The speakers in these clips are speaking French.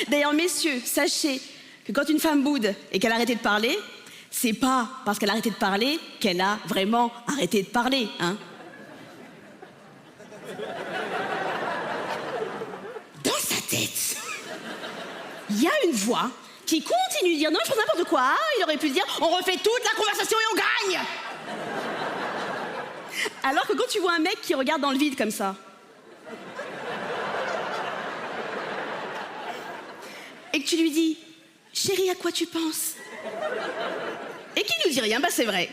D'ailleurs, messieurs, sachez que quand une femme boude et qu'elle a arrêté de parler, c'est pas parce qu'elle a arrêté de parler qu'elle a vraiment arrêté de parler, hein. Dans sa tête, il y a une voix qui continue de dire non, je fais n'importe quoi. Il aurait pu se dire on refait toute la conversation et on gagne. Alors que quand tu vois un mec qui regarde dans le vide comme ça, et que tu lui dis chérie, à quoi tu penses? Et qu'il nous dit rien, bah c'est vrai.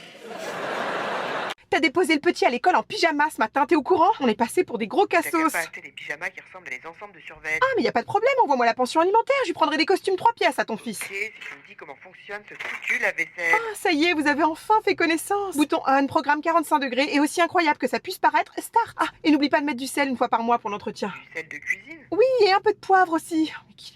T'as déposé le petit à l'école en pyjama ce matin, t'es au courant? On est passé pour des gros T'as qu'à cassos. pas acheter des pyjamas qui ressemblent à des ensembles de survêtements. Ah, mais y a pas de problème, envoie-moi la pension alimentaire, je lui prendrai des costumes 3 pièces à ton fils. Si tu me dis comment fonctionne ce foutu lave-vaisselle. Ah, ça y est, vous avez enfin fait connaissance. Bouton on, programme 45 degrés, et aussi incroyable que ça puisse paraître, start. Ah, et n'oublie pas de mettre du sel une fois par mois pour l'entretien. Du sel de cuisine. Oui, et un peu de poivre aussi.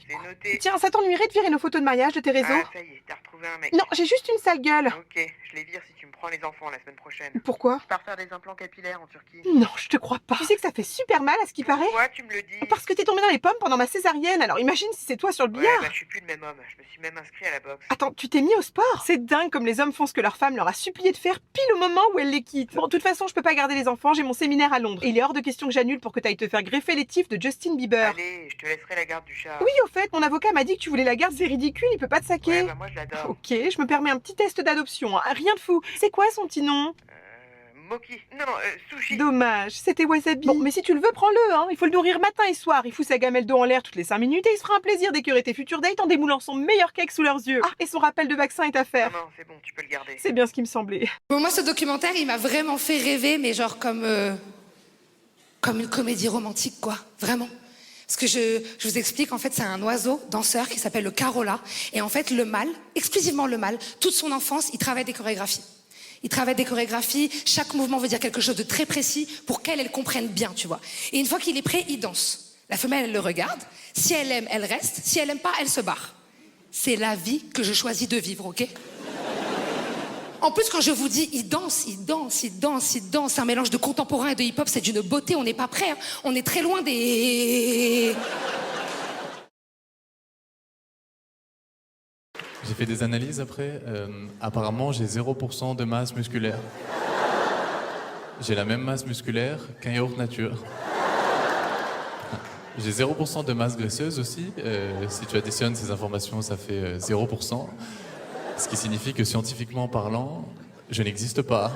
C'est noté. Tiens, ça t'ennuierait de virer nos photos de mariage de tes réseaux? Ah, ça y est, t'as retrouvé un mec. Non, j'ai juste une sale gueule. Ok, je les vire si tu me prends les enfants la semaine prochaine. Pourquoi? Je pars faire des implants capillaires en Turquie. Non, je te crois pas. Tu sais que ça fait super mal à ce qui paraît? Pourquoi tu me le dis? Parce que t'es tombé dans les pommes pendant ma césarienne, alors imagine si c'est toi sur le Ouais, billard. bah je suis plus le même homme. Je me suis même inscrit à la boxe. Attends, tu t'es mis au sport? C'est dingue comme les hommes font ce que leur femme leur a supplié de faire pile au moment où elle les quitte. Bon, de toute façon, je peux pas garder les enfants, j'ai mon séminaire à Londres. Et il est hors de question que j'annule pour que t'ailles te faire greffer les tifs de Justin Bieber. Allez, je te laisserai la garde du chat. Oui, au fait, mon avocat m'a dit que tu voulais la garde, c'est ridicule, il peut pas te saquer. Ouais, bah moi je l'adore. Ok, je me permets un petit test d'adoption, hein, rien de fou. C'est quoi son petit nom? Moki. Non, sushi. Dommage, c'était Wasabi. Bon, mais si tu le veux, prends-le, hein. Il faut le nourrir matin et soir. Il fout sa gamelle d'eau en l'air toutes les 5 minutes et il se fera un plaisir d'écœurer tes futurs dates en démoulant son meilleur cake sous leurs yeux. Ah, et son rappel de vaccin est à faire. Non, c'est bon, tu peux le garder. C'est bien ce qui me semblait. Bon, moi, ce documentaire, il m'a vraiment fait rêver, mais genre comme une comédie romantique, quoi. Vraiment. Parce que je vous explique, en fait, c'est un oiseau danseur qui s'appelle le Carola. Et en fait, le mâle, exclusivement le mâle, toute son enfance, il travaille des chorégraphies. Il travaille des chorégraphies, chaque mouvement veut dire quelque chose de très précis pour qu'elle, elle comprenne bien, tu vois. Et une fois qu'il est prêt, il danse. La femelle, elle le regarde. Si elle aime, elle reste. Si elle aime pas, elle se barre. C'est la vie que je choisis de vivre, ok? En plus, quand je vous dis, il danse, il danse, il danse, il danse, c'est un mélange de contemporain et de hip-hop, c'est d'une beauté, on n'est pas prêt, hein. On est très loin des... J'ai fait des analyses après. Apparemment, j'ai 0% de masse musculaire. J'ai la même masse musculaire qu'un yaourt nature. J'ai 0% de masse graisseuse aussi. Si tu additionnes ces informations, ça fait 0%. Ce qui signifie que scientifiquement parlant, je n'existe pas.